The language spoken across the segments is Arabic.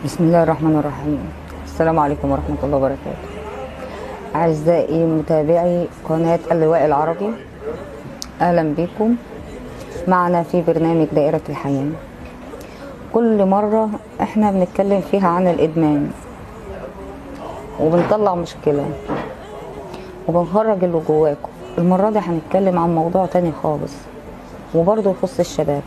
بسم الله الرحمن الرحيم. السلام عليكم ورحمة الله وبركاته. أعزائي متابعي قناة اللواء العربي، أهلا بكم معنا في برنامج دائرة الحياة. كل مرة احنا بنتكلم فيها عن الإدمان وبنطلع مشكلة وبنخرج اللي جواكم. المرة دي هنتكلم عن موضوع تاني خالص وبرضه يخص الشباب.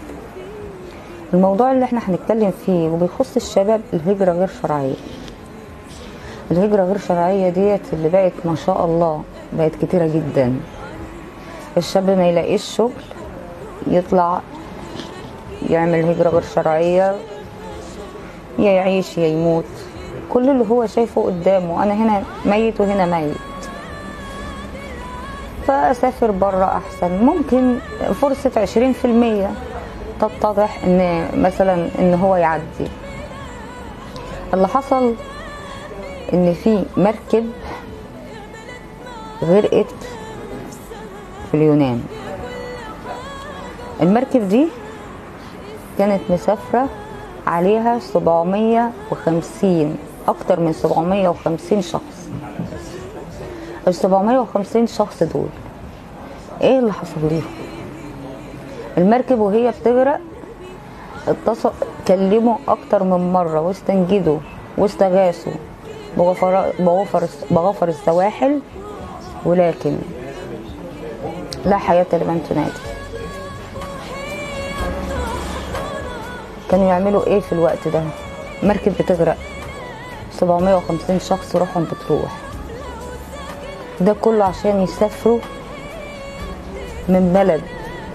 الموضوع اللي احنا هنتكلم فيه وبيخص الشباب الهجرة غير شرعية. الهجرة غير شرعية ديت اللي بقت ما شاء الله بقت كتيرة جدا. الشاب ما يلاقيش شغل يطلع يعمل هجرة غير شرعية، يا يعيش يا يموت. كل اللي هو شايفه قدامه انا هنا ميت وهنا ميت، فاسافر بره احسن. ممكن فرصة 20% تتضح ان مثلا ان هو يعدي. اللي حصل ان في مركب غرقت في اليونان. المركب دي كانت مسافرة عليها 750 اكتر من 750 شخص. ال 750 شخص دول ايه اللي حصل ليهم؟ المركب وهي بتغرق كلموا اكتر من مرة واستنجدوا واستغاثوا بغفر السواحل، ولكن لا حياة لمن تنادي. كانوا يعملوا ايه في الوقت ده؟ مركب بتغرق، 750 شخص روحهم بتروح. ده كله عشان يسافروا من بلد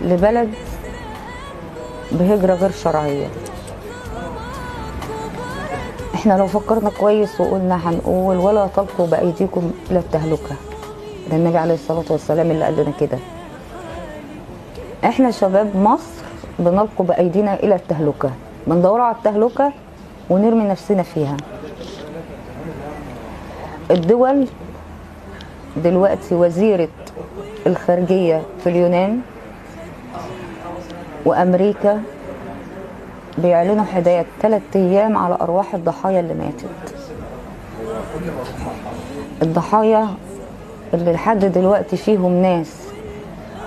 لبلد بهجرة غير شرعية. احنا لو فكرنا كويس وقلنا هنقول ولا تلقوا بأيديكم إلى التهلكة. ده النبي عليه الصلاة والسلام اللي قال لنا كده. احنا شباب مصر بنلقوا بأيدينا إلى التهلكة، بندور على التهلكة ونرمي نفسنا فيها. الدول دلوقتي وزيرة الخارجية في اليونان وأمريكا بيعلنوا هدايا 3 أيام على أرواح الضحايا اللي ماتت. الضحايا اللي لحد دلوقتي فيهم ناس،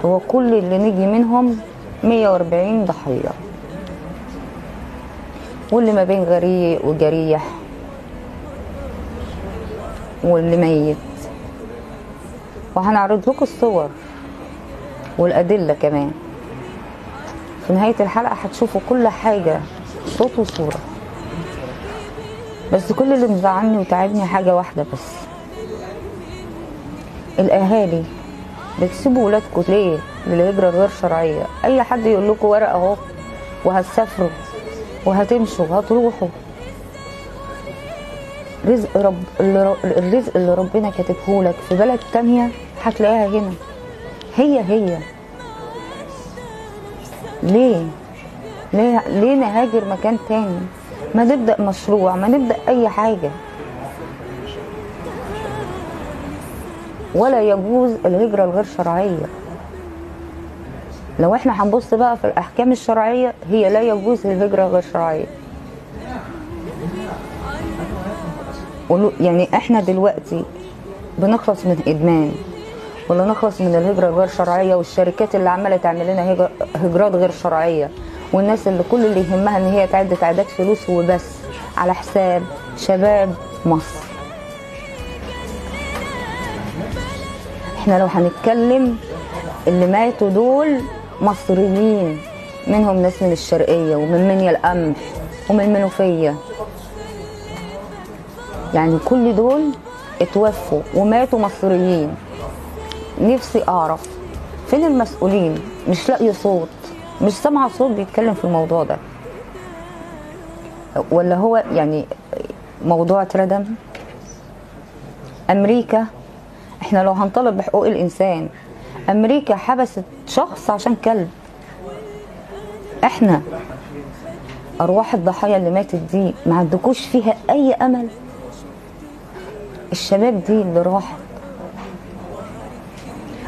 هو كل اللي نجي منهم 140 ضحية، واللي ما بين غريق وجريح واللي ميت. وهنعرض لكم الصور والأدلة كمان. في نهاية الحلقة هتشوفوا كل حاجة صوت وصورة. بس كل اللي مزعلني وتعبني حاجة واحدة بس، الأهالي بتسيبوا ولادكم ليه للهجرة غير شرعية؟ أي حد يقول لكم ورقة اهو وهتسافروا وهتمشوا وهتروحوا. الرزق اللي ربنا كاتبهولك في بلد تانية هتلاقيها هنا. هي ليه نهاجر مكان تاني؟ ما نبدأ مشروع، ما نبدأ أي حاجة. ولا يجوز الهجرة الغير شرعية. لو احنا هنبص بقى في الأحكام الشرعية، هي لا يجوز الهجرة غير شرعية. يعني احنا دلوقتي بنخلص من إدمان ولا نخلص من الهجرة الغير شرعية، والشركات اللي عمالة تعمل لنا هجرات غير شرعية، والناس اللي كل اللي يهمها ان هي تعداد فلوس وبس على حساب شباب مصر. احنا لو هنتكلم اللي ماتوا دول مصريين، منهم ناس من الشرقية ومن منيا القمح ومن المنوفية. يعني كل دول اتوفوا وماتوا مصريين. نفسي اعرف فين المسؤولين؟ مش لاقي صوت، مش سامعه صوت بيتكلم في الموضوع ده. ولا هو يعني موضوع اتردم؟ امريكا، احنا لو هنطالب بحقوق الانسان، امريكا حبست شخص عشان كلب. احنا ارواح الضحايا اللي ماتت دي ما عندكوش فيها اي امل؟ الشباب دي اللي راحت،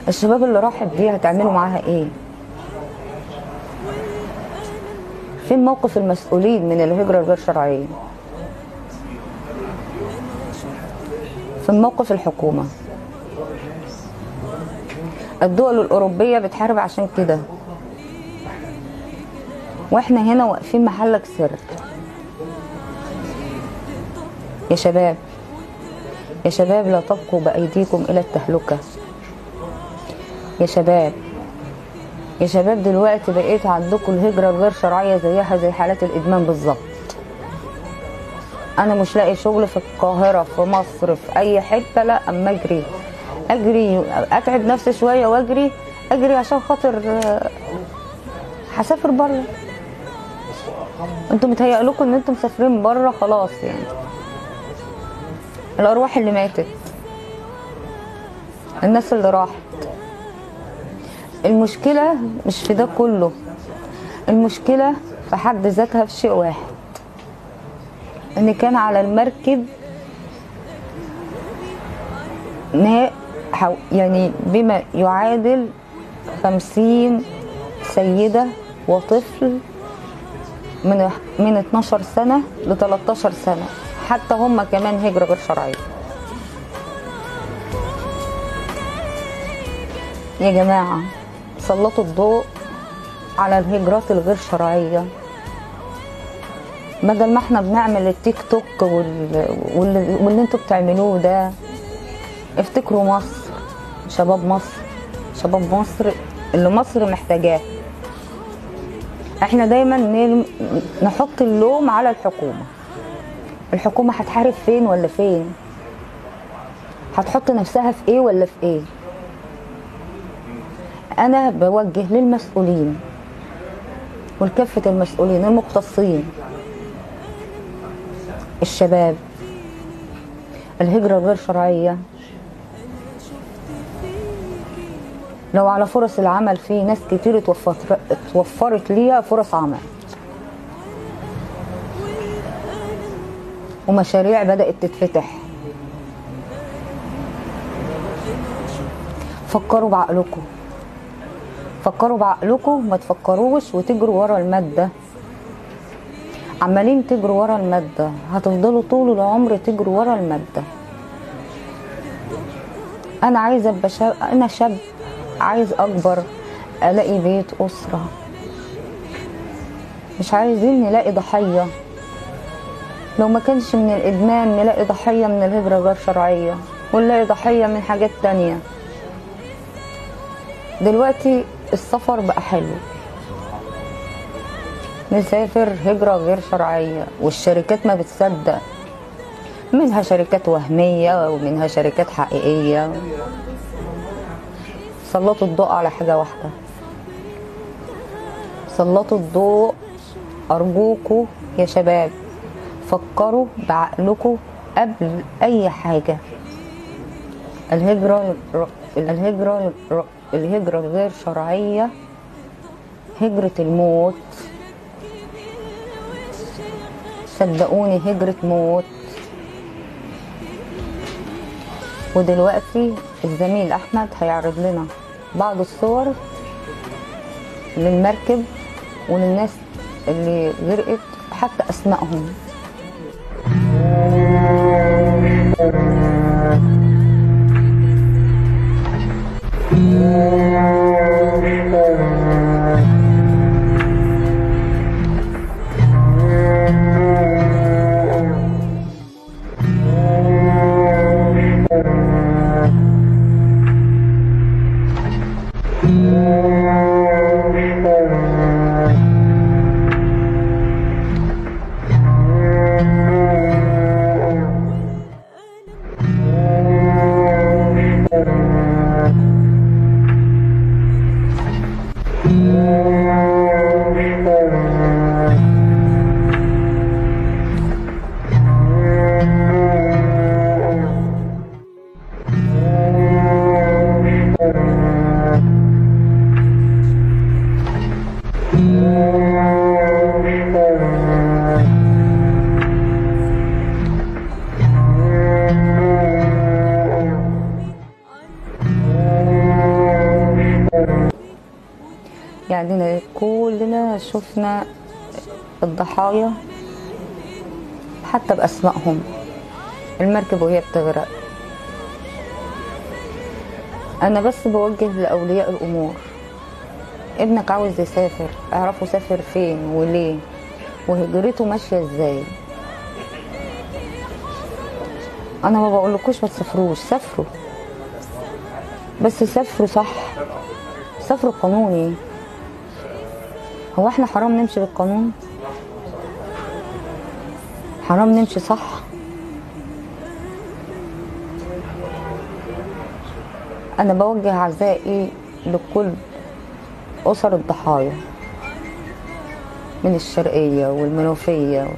الشباب اللي راحت دي هتعملوا معاها ايه؟ فين موقف المسؤولين من الهجرة الغير شرعية؟ في موقف الحكومة. الدول الأوروبية بتحارب عشان كده، واحنا هنا واقفين محلك سر. يا شباب، يا شباب، لا تبقوا بأيديكم إلى التهلكة. يا شباب، يا شباب، دلوقتي بقيت عندكم الهجرة الغير شرعية زيها زي حالات الإدمان بالظبط. أنا مش لاقي شغل في القاهرة، في مصر، في أي حتة، لا أما أجري أتعب نفسي شوية وأجري عشان خاطر هسافر بره. انتوا متهيألكوا ان انتوا مسافرين بره خلاص، يعني الأرواح اللي ماتت، الناس اللي راحت. المشكلة مش في ده كله، المشكلة في حد ذاتها في شيء واحد، ان كان على المركب يعني بما يعادل 50 سيدة وطفل من 12 سنة ل 13 سنة، حتى هم كمان هجرة غير شرعية. يا جماعة، سلطوا الضوء على الهجرات الغير شرعية، بدل ما احنا بنعمل التيك توك واللي انتوا بتعملوه ده. افتكروا مصر، شباب مصر اللي مصر محتاجاه. احنا دايما نحط اللوم على الحكومة هتحارب فين ولا فين؟ هتحط نفسها في ايه ولا في ايه؟ انا بوجه للمسؤولين ولكافة المسؤولين المختصين. الشباب، الهجرة الغير شرعية لو على فرص العمل، في ناس كتير اتوفرت ليها فرص عمل، ومشاريع بدأت تتفتح. فكروا بعقلكم، ما تفكروش وتجروا ورا المادة. عمالين تجروا ورا المادة، هتفضلوا طول العمر تجروا ورا المادة. انا عايزة ابقى انا شاب عايز اكبر، الاقي بيت، اسرة. مش عايزين نلاقي ضحية، لو ما كانش من الادمان نلاقي ضحية من الهجرة غير شرعية، ونلاقي ضحية من حاجات تانية. دلوقتي السفر بقى حلو، نسافر هجرة غير شرعية، والشركات ما بتصدق، منها شركات وهمية ومنها شركات حقيقية. سلطوا الضوء على حاجة واحدة، سلطوا الضوء أرجوكوا يا شباب. فكروا بعقلكوا قبل أي حاجة. الهجرة الغير شرعية هجرة الموت، صدقوني هجرة موت. ودلوقتي الزميل أحمد هيعرض لنا بعض الصور للمركب وللناس اللي غرقت، حتى أسمائهم. يعني كلنا شفنا الضحايا حتى بأسمائهم، المركب وهي بتغرق، انا بس بوجه لاولياء الامور، ابنك عاوز يسافر اعرفوا سافر فين وليه وهجرته ماشيه ازاي. انا ما بقولكوش ما تسافروش، سافروا بس سافروا صح، سافروا قانوني. هو احنا حرام نمشي بالقانون؟ حرام نمشي صح؟ انا بوجه عزائي لكل اسر الضحايا من الشرقية والمنوفية،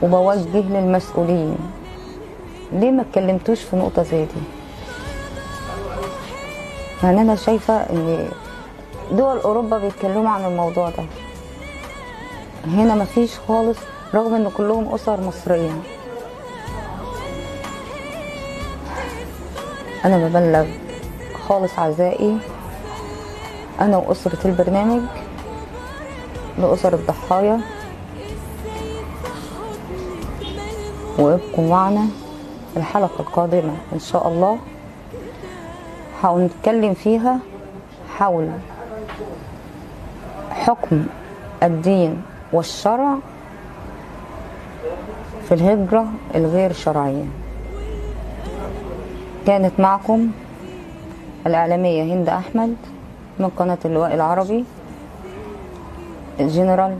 وبوجه للمسؤولين ليه ما اتكلمتوش في نقطة زي دي؟ يعني انا شايفة ان دول اوروبا بيتكلموا عن الموضوع ده، هنا مفيش خالص رغم ان كلهم اسر مصرية. انا ببلغ خالص عزائي انا واسرة البرنامج لاسر الضحايا، وابقوا معنا الحلقة القادمة ان شاء الله، هنتكلم فيها حول حكم الدين والشرع في الهجرة الغير شرعية. كانت معكم الإعلامية هند أحمد من قناة اللواء العربي، الجنرال